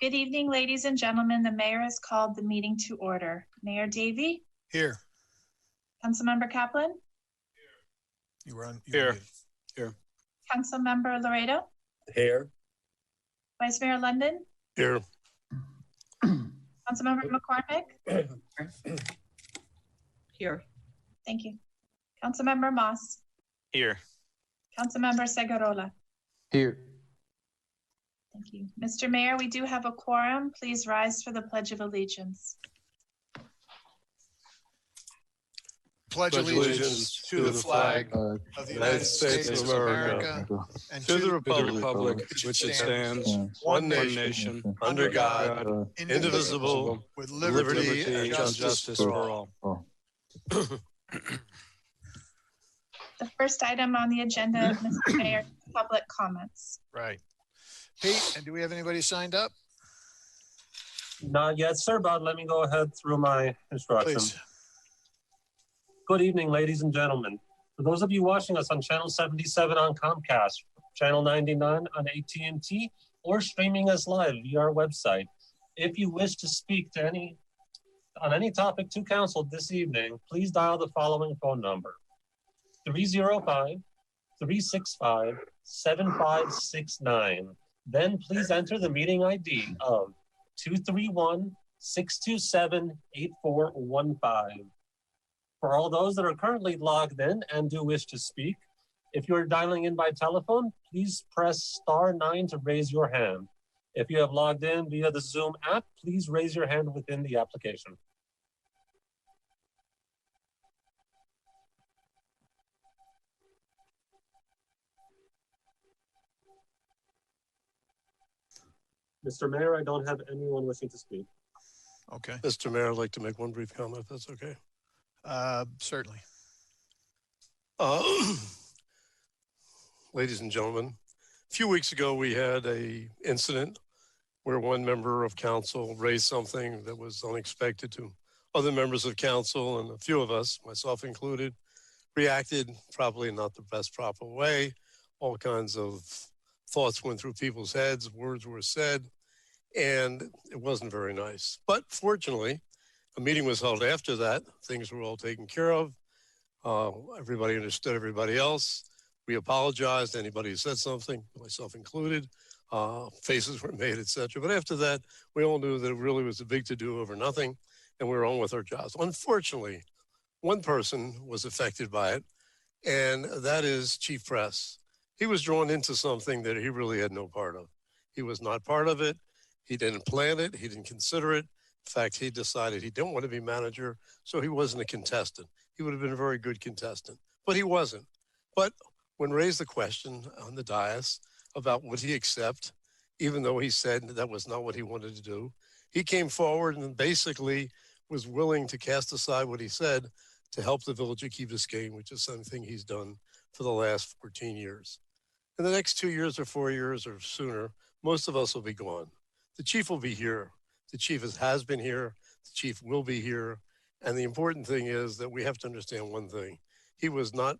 Good evening, ladies and gentlemen. The mayor has called the meeting to order. Mayor Davey? Here. Councilmember Kaplan? You were on. Here. Here. Councilmember Laredo? Here. Vice Mayor London? Here. Councilmember McCormick? Here. Thank you. Councilmember Moss? Here. Councilmember Segurola? Here. Thank you. Mr. Mayor, we do have a quorum. Please rise for the Pledge of Allegiance. Pledge allegiance to the flag of the United States of America and To the republic which it stands, one nation, under God, indivisible, with liberty and justice for all. The first item on the agenda, Mr. Mayor, public comments. Right. Pete, and do we have anybody signed up? Not yet, sir, but let me go ahead through my instructions. Please. Good evening, ladies and gentlemen. For those of you watching us on channel 77 on Comcast, channel 99 on AT&T, or streaming us live via our website, if you wish to speak on any topic to council this evening, please dial the following phone number: 305-365-7569. Then please enter the meeting ID of 231-627-8415. For all those that are currently logged in and do wish to speak, if you are dialing in by telephone, please press *9 to raise your hand. If you have logged in via the Zoom app, please raise your hand within the application. Mr. Mayor, I don't have anyone wishing to speak. Okay. Mr. Mayor, I'd like to make one brief comment, if that's okay. Certainly. Ladies and gentlemen, a few weeks ago, we had an incident where one member of council raised something that was unexpected to other members of council, and a few of us, myself included, reacted probably not the best proper way. All kinds of thoughts went through people's heads, words were said, and it wasn't very nice. But fortunately, a meeting was held after that. Things were all taken care of. Everybody understood everybody else. We apologized to anybody who said something, myself included. Faces were made, etc. But after that, we all knew that it really was a big to-do over nothing, and we were on with our jobs. Unfortunately, one person was affected by it, and that is Chief Press. He was drawn into something that he really had no part of. He was not part of it. He didn't plan it. He didn't consider it. In fact, he decided he didn't want to be manager, so he wasn't a contestant. He would have been a very good contestant, but he wasn't. But when raised the question on the dais about would he accept, even though he said that was not what he wanted to do, he came forward and basically was willing to cast aside what he said to help the village of Key Biscayne, which is something he's done for the last 14 years. In the next 2 years or 4 years or sooner, most of us will be gone. The chief will be here. The chief has been here. The chief will be here. And the important thing is that we have to understand one thing. He was not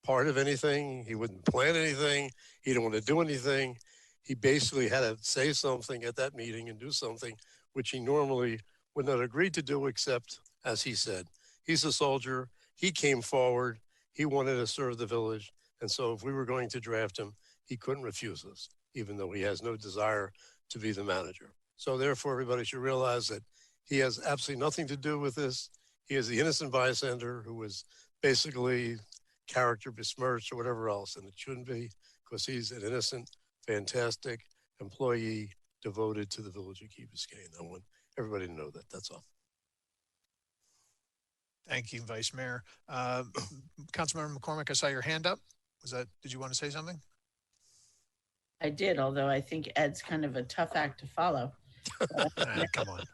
part of anything. He wouldn't plan anything. He didn't want to do anything. He basically had to say something at that meeting and do something which he normally would not agree to do, except, as he said, he's a soldier. He came forward. He wanted to serve the village. And so if we were going to draft him, he couldn't refuse us, even though he has no desire to be the manager. So therefore, everybody should realize that he has absolutely nothing to do with this. He is the innocent bystander who was basically character besmirched or whatever else, and it shouldn't be, because he's an innocent, fantastic employee devoted to the village of Key Biscayne. I want everybody to know that. That's all. Thank you, Vice Mayor. Councilmember McCormick, I saw your hand up. Did you want to say something? I did, although I think Ed's kind of a tough act to follow. Come on.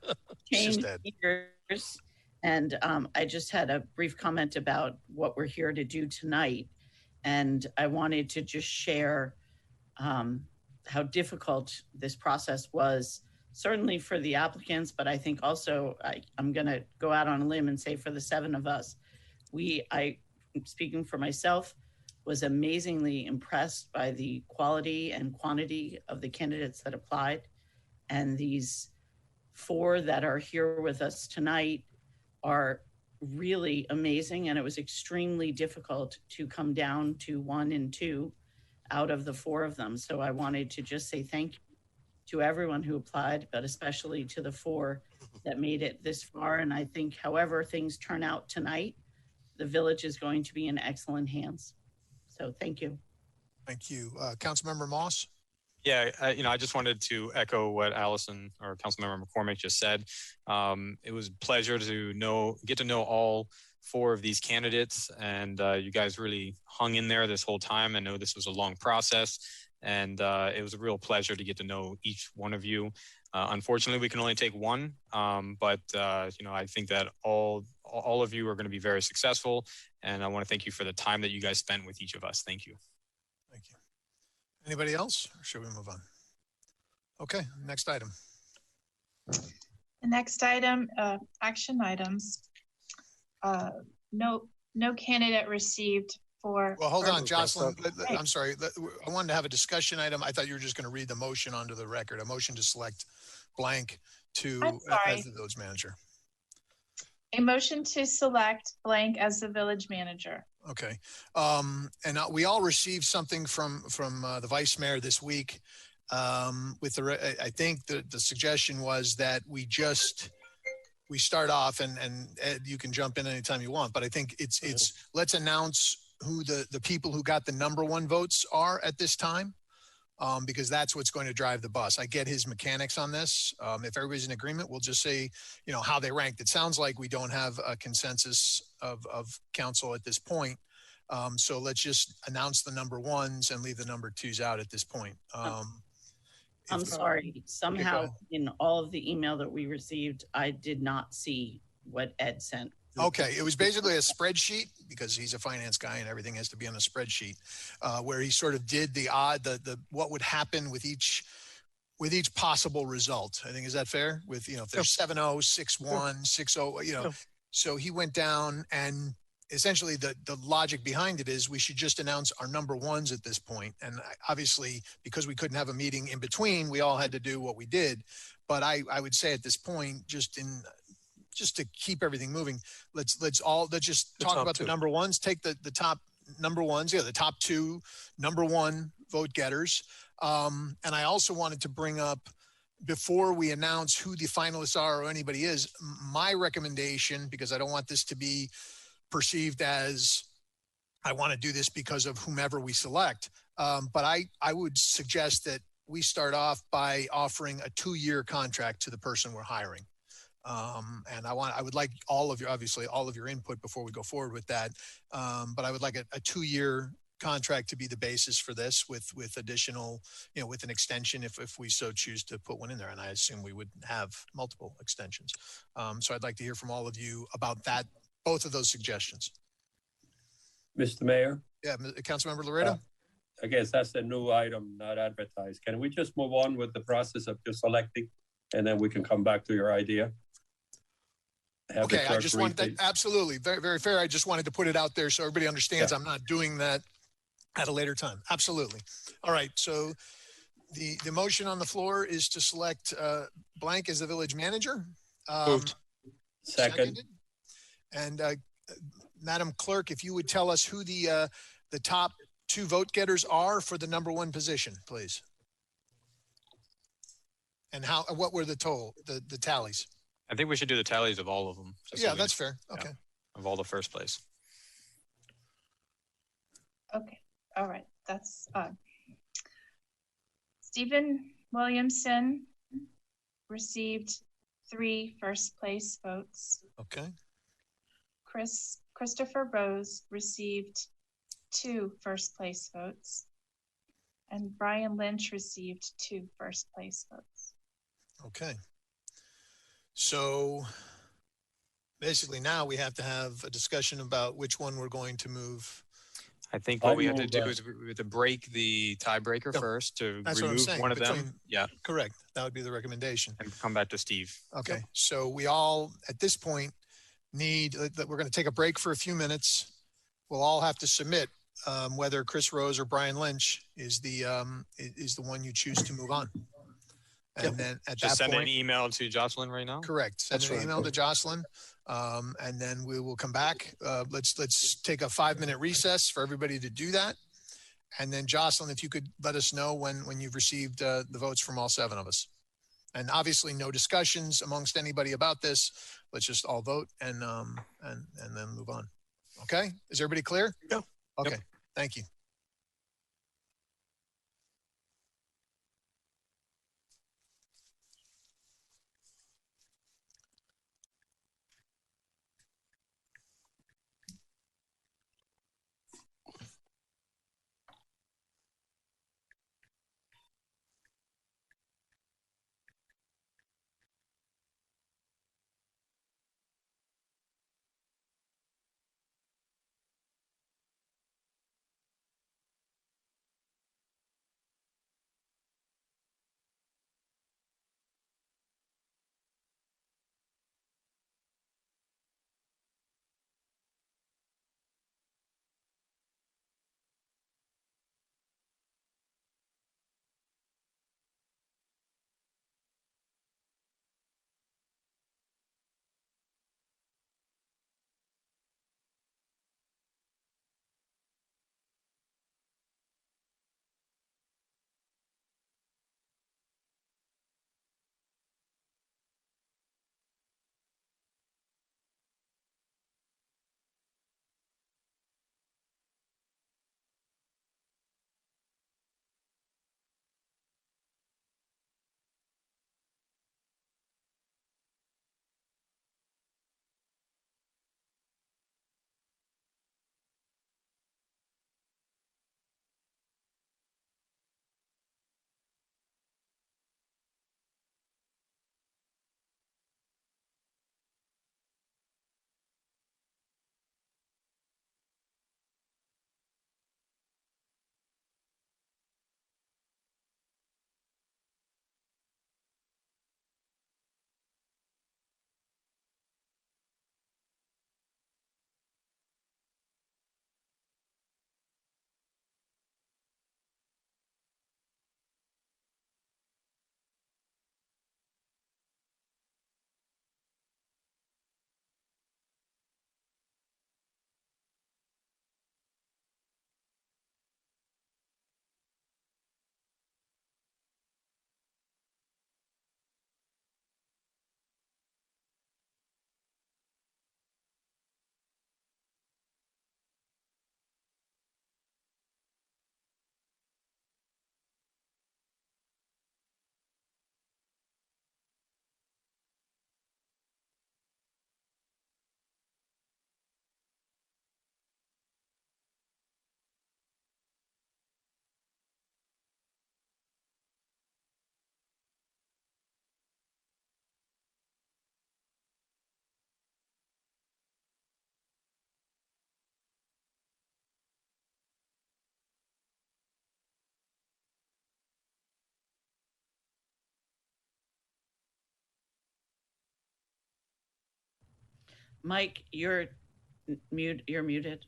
Change years. And I just had a brief comment about what we're here to do tonight. And I wanted to just share how difficult this process was, certainly for the applicants, but I think also I'm going to go out on a limb and say for the 7 of us, I, speaking for myself, was amazingly impressed by the quality and quantity of the candidates that applied. And these 4 that are here with us tonight are really amazing. And it was extremely difficult to come down to 1 and 2 out of the 4 of them. So I wanted to just say thank you to everyone who applied, but especially to the 4 that made it this far. And I think however things turn out tonight, the village is going to be in excellent hands. So thank you. Thank you. Councilmember Moss? Yeah, I just wanted to echo what Allison or Councilmember McCormick just said. It was a pleasure to get to know all 4 of these candidates, and you guys really hung in there this whole time. I know this was a long process, and it was a real pleasure to get to know each one of you. Unfortunately, we can only take one, but I think that all of you are going to be very successful, and I want to thank you for the time that you guys spent with each of us. Thank you. Thank you. Anybody else, or should we move on? Okay, next item. The next item, action items. No candidate received for. Well, hold on, Jocelyn. I'm sorry. I wanted to have a discussion item. I thought you were just going to read the motion onto the record. A motion to select blank as the village manager. A motion to select blank as the village manager. Okay. And we all received something from the vice mayor this week. I think the suggestion was that we start off and Ed, you can jump in anytime you want, but I think it's let's announce who the people who got the number 1 votes are at this time. Because that's what's going to drive the bus. I get his mechanics on this. If everybody's in agreement, we'll just say, how they ranked. It sounds like we don't have a consensus of council at this point. So let's just announce the number 1s and leave the number 2s out at this point. I'm sorry. Somehow in all of the email that we received, I did not see what Ed sent. Okay, it was basically a spreadsheet because he's a finance guy and everything has to be on a spreadsheet, where he sort of did the what would happen with each possible result. I think, is that fair? With if there's 7-0, 6-1, 6-0, so he went down and essentially the logic behind it is we should just announce our number 1s at this point. And obviously, because we couldn't have a meeting in between, we all had to do what we did. But I would say at this point, just to keep everything moving, let's just talk about the number 1s. Take the top number 1s, the top 2 number 1 vote getters. And I also wanted to bring up, before we announce who the finalists are or anybody is, my recommendation, because I don't want this to be perceived as I want to do this because of whomever we select. But I would suggest that we start off by offering a 2-year contract to the person we're hiring. And I would like all of your input before we go forward with that. But I would like a 2-year contract to be the basis for this with additional, with an extension if we so choose to put one in there. And I assume we would have multiple extensions. So I'd like to hear from all of you about that, both of those suggestions. Mr. Mayor? Yeah, Councilmember Laredo? I guess that's a new item, not advertised. Can we just move on with the process of just selecting and then we can come back to your idea? Okay, I just want that. Absolutely. Very, very fair. I just wanted to put it out there so everybody understands I'm not doing that at a later time. Absolutely. All right. So the motion on the floor is to select blank as the village manager. Moved. Second. And Madam Clerk, if you would tell us who the top 2 vote getters are for the number 1 position, please. And what were the tallies? I think we should do the tallies of all of them. Yeah, that's fair. Okay. Of all the first place. Okay. All right. That's Stephen Williamson received 3 first place votes. Okay. Christopher Rose received 2 first place votes. And Brian Lynch received 2 first place votes. Okay. So basically now we have to have a discussion about which one we're going to move. I think what we have to do is we have to break the tiebreaker first to remove one of them. Yeah. Correct. That would be the recommendation. And come back to Steve. Okay. So we all, at this point, we're going to take a break for a few minutes. We'll all have to submit whether Chris Rose or Brian Lynch is the one you choose to move on. And Yep. then at Just that send point, an email to Jocelyn right now. correct. Send That's an right. email to Jocelyn, and then we will come back. Let's take a 5-minute recess for everybody to do that. And then Jocelyn, if you could let us know when you've received the votes from all 7 of us. And obviously no discussions amongst anybody about this. Let's just all vote and then move on. Okay? Is everybody clear? Yeah. Okay. Yep. Thank you. Mike, you're muted.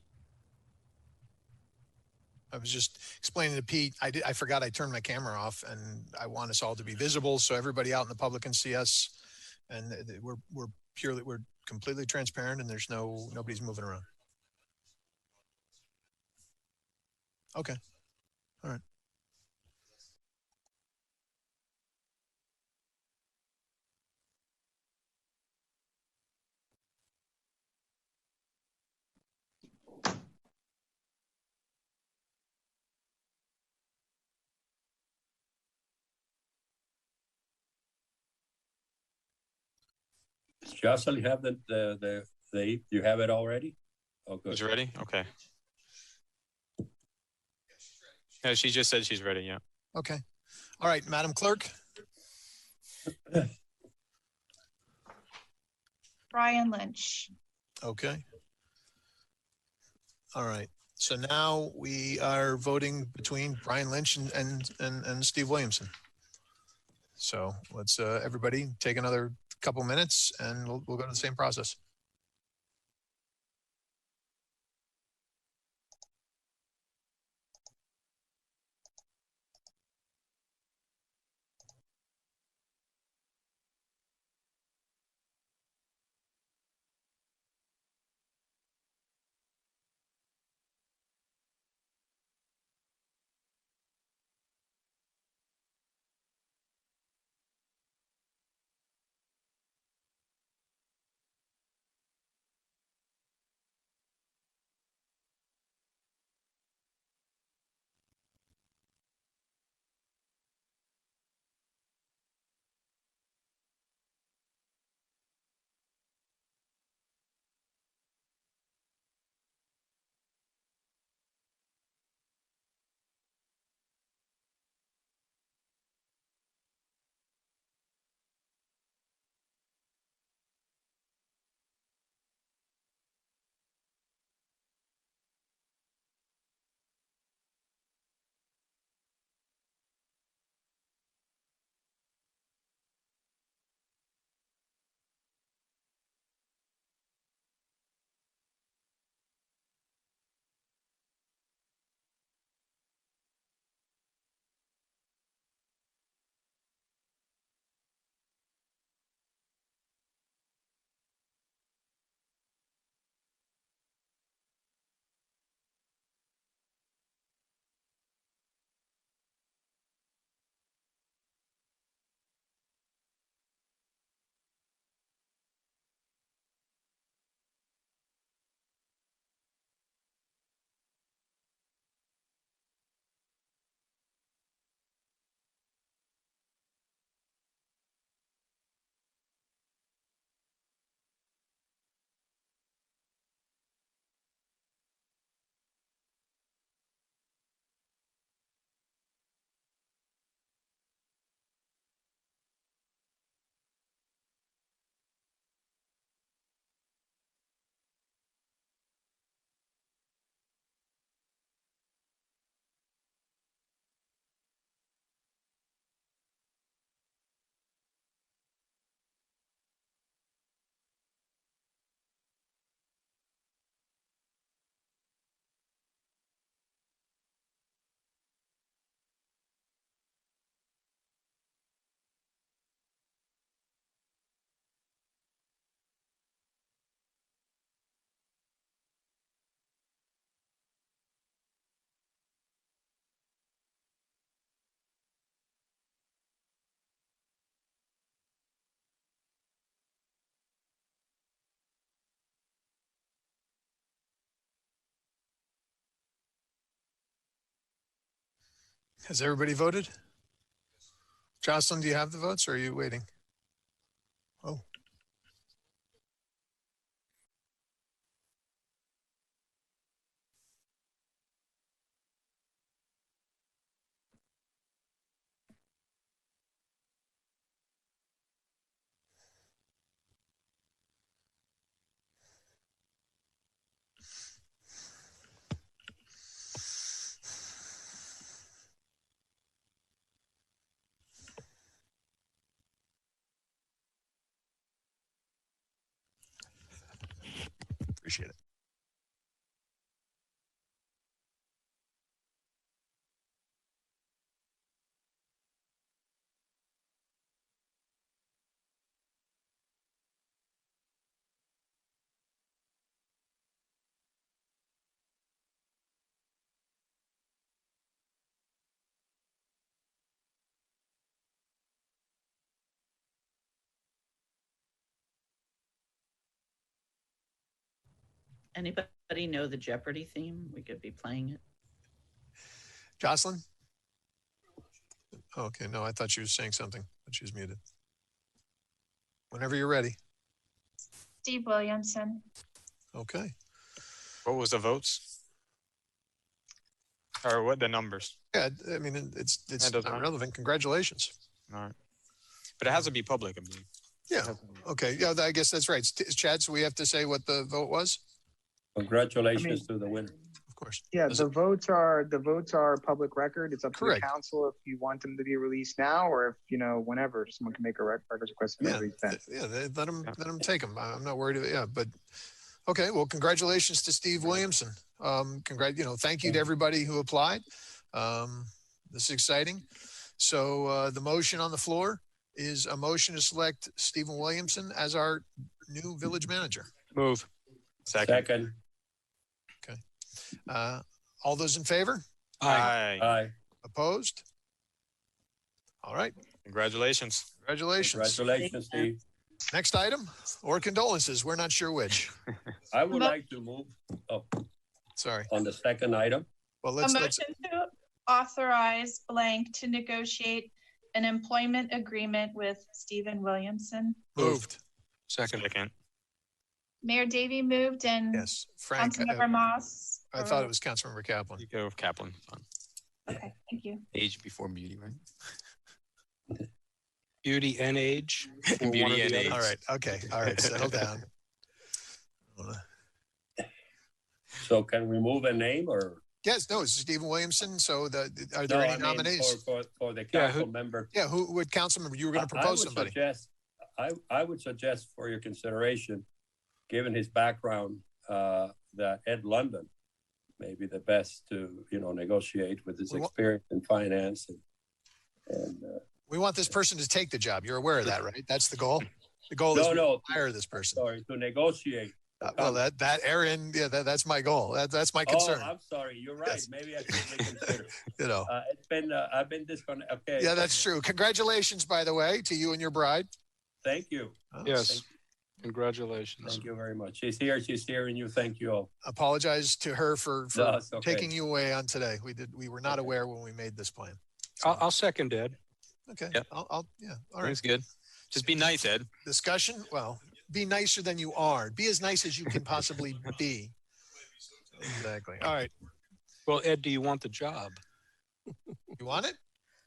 I was just explaining to Pete, I forgot I turned my camera off, and I want us all to be visible so everybody out in the public can see us. And we're completely transparent, and there's nobody's moving around. Okay. All right. Does Jocelyn have you have it already? Oh, good. Is you ready? Okay. Yeah, she just said she's ready. Yeah. Okay. All right, Madam Clerk. Brian Lynch, Okay. All right. So now we are voting between Brian Lynch and Steve Williamson. So let's everybody take another couple minutes, and we'll go to the same process. Has everybody voted? Jocelyn, do you have the votes or are you waiting? Oh. Appreciate it. Anybody know the Jeopardy theme? We could be playing it. Jocelyn? Okay, no, I thought she was saying something, but she was muted. Whenever you're ready. Steve Williamson. Okay. What was the votes? Or what the numbers? Yeah, I mean, it's That doesn't not matter. relevant. Congratulations. All right. But it has to be public, I believe. Yeah. Okay. Yeah, I guess that's right. Chad, so we have to say what the vote was? Congratulations to the winner. Of course. Yeah, Does the it- votes are public record. It's up to Correct. the council if you want them to be released now or if, whenever someone can make a records request to be Yeah, released then. let them take them. I'm not worried. Yeah, but okay. Well, congratulations to Steve Williamson. Thank you to everybody who applied. This is exciting. So the motion on the floor is a motion to select Stephen Williamson as our new village manager. Move. Second. Second. All those in favor? Aye. Aye. Opposed? All right. Congratulations. Congratulations. Congratulations, Steve. Next item or condolences. We're not sure which. I would like to move Sorry. on the second item. Well, A let's motion to authorize blank to negotiate an employment agreement with Stephen Williamson. moved. Second. Mayor Davy moved and Yes. Frank, Councilmember Moss. I thought it was Councilmember Kaplan. You go with Kaplan. Okay, thank you. Age before beauty, right? Beauty and age. or Beauty one or and the age. other? All right. Okay. All right. Settle down. So can we move a name or? Yes, no, it's Stephen Williamson. So are No, there I any mean nominees? For the Yeah, council member. Yeah, who would council member? You were going to propose somebody. I would suggest for your consideration, given his background, that Ed London may be the best to, negotiate with his We want- experience in finance and We want this person to take the job. You're aware of that, right? That's the goal. The goal is no, to hire this person. sorry, to negotiate. Well, that Aaron, yeah, that's my goal. That's my concern. Oh, I'm sorry. You're right. Yes. Maybe I should reconsider. I've been disconnected. Okay. Yeah, that's true. Congratulations, by the way, to you and your bride. Thank you. Yes. Congratulations. Thank you very much. She's here, and you. Thank you all. Apologize to her for No, it's okay. taking you away on today. We were not aware when we made this plan. I'll second Ed. Okay. Yep. All right. That's good. Just be nice, Ed. Discussion. Well, be nicer than you are. Be as nice as you can possibly be. Exactly. All right. Well, Ed, do you want the job? You want it?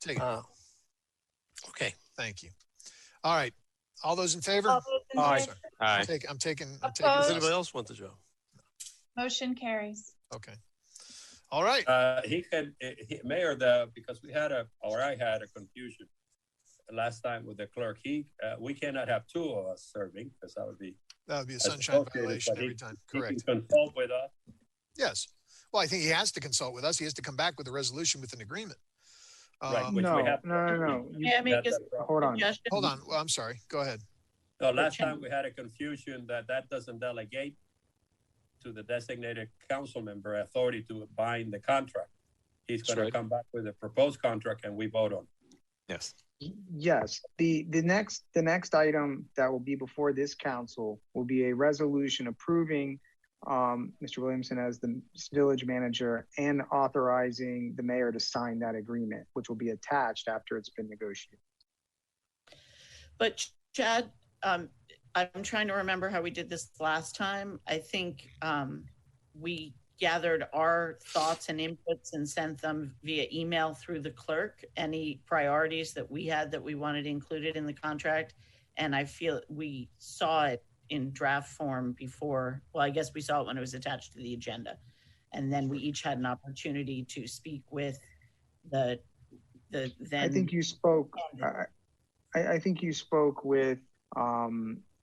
Take it. Okay. Thank you. All right. All those in favor? All those in Aye. favor? Aye. I'm taking. Opposed? Does anybody else want the job? Motion carries. Okay. All right. Mayor, because I had a confusion last time with the clerk. We cannot have two of us serving because that would be A sunshine associated, violation but every time. he Correct. can consult with us. Yes. Well, I think he has to consult with us. He has to come back with a resolution with an agreement. Right, which No, we have. no. May I make a Hold on. suggestion? Hold on. Well, I'm sorry. Go ahead. No, last time we had a confusion that doesn't delegate to the designated council member authority to bind the contract. He's That's going right. to come back with a proposed contract and we vote on. Yes. Yes, the next item that will be before this council will be a resolution approving Mr. Williamson as the village manager and authorizing the mayor to sign that agreement, which will be attached after it's been negotiated. But Chad, I'm trying to remember how we did this last time. I think we gathered our thoughts and inputs and sent them via email through the clerk, any priorities that we had that we wanted included in the contract. And I feel we saw it in draft form before. Well, I guess we saw it when it was attached to the agenda. And then we each had an opportunity to speak with the then. I think you spoke, I think you spoke with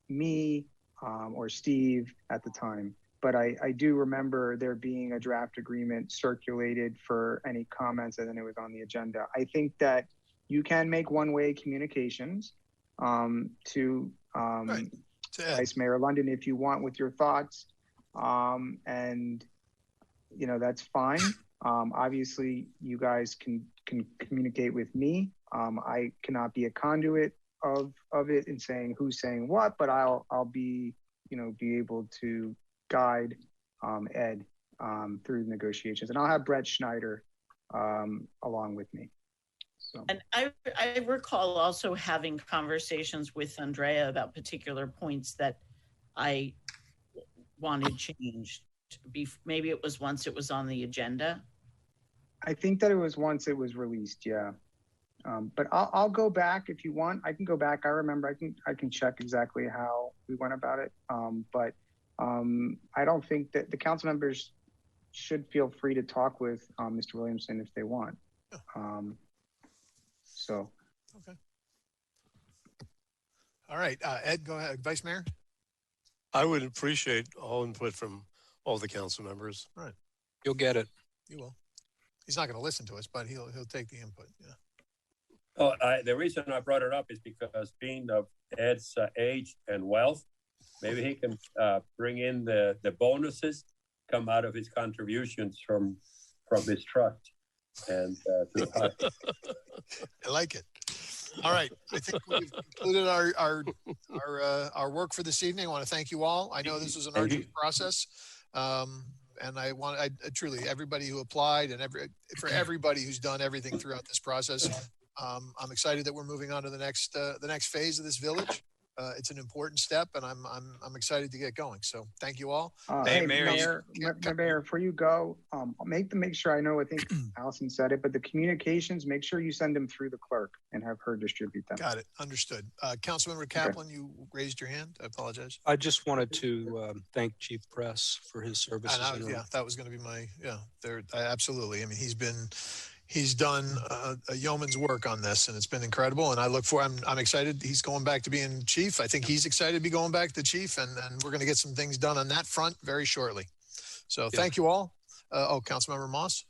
me or Steve at the time, but I do remember there being a draft agreement circulated for any comments, and then it was on the agenda. I think that you can make one-way communications to Vice Mayor London if you want with your thoughts, and you know that's fine. Obviously, you guys can communicate with me. I cannot be a conduit of it in saying who's saying what, but I'll be be able to guide Ed through the negotiations, and I'll have Brett Schneider along with me. So. And I recall also having conversations with Andrea about particular points that I wanted changed. Maybe it was once it was on the agenda. I think that it was once it was released, yeah. But I'll go back if you want. I can go back. I remember. I can check exactly how we went about it. But I don't think that the council members should feel free to talk with Mr. Williamson if they want. So. Okay. All right, Ed, go ahead, Vice Mayor. I would appreciate all input from all the council members. All right. You'll get it. You will. He's not going to listen to us, but he'll take the input. Yeah. Oh, the reason I brought it up is because being of Ed's age and wealth, maybe he can bring in the bonuses come out of his contributions from his trust. And I like it. All right, I think we've concluded our work for this evening. I want to thank you all. I know this was an arduous process, and I truly everybody who applied and for everybody who's done everything throughout this process. I'm excited that we're moving on to the next phase of this village. It's an important step, and I'm excited to get going. So thank you all. Hey, Mayor, before you go, make sure I know. I think Allison said it, but the communications, make sure you send them through the clerk and have her distribute them. Got it. Understood. Councilmember Kaplan, you raised your hand. I apologize. I just wanted to thank Chief Press for his services. Yeah, that was going to be absolutely. I mean, he's done a yeoman's work on this, and it's been incredible. And I'm excited. He's going back to being chief. I think he's excited to be going back to chief, and we're going to get some things done on that front very shortly. So Thank you all. Councilmember Moss.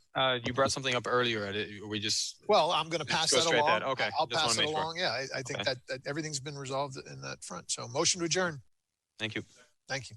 You brought something up earlier. Well, I'm going to pass that along. Okay. I'll pass it along. Sure. Yeah, I think that everything's been resolved in that front. So motion to adjourn. Thank you. Thank you.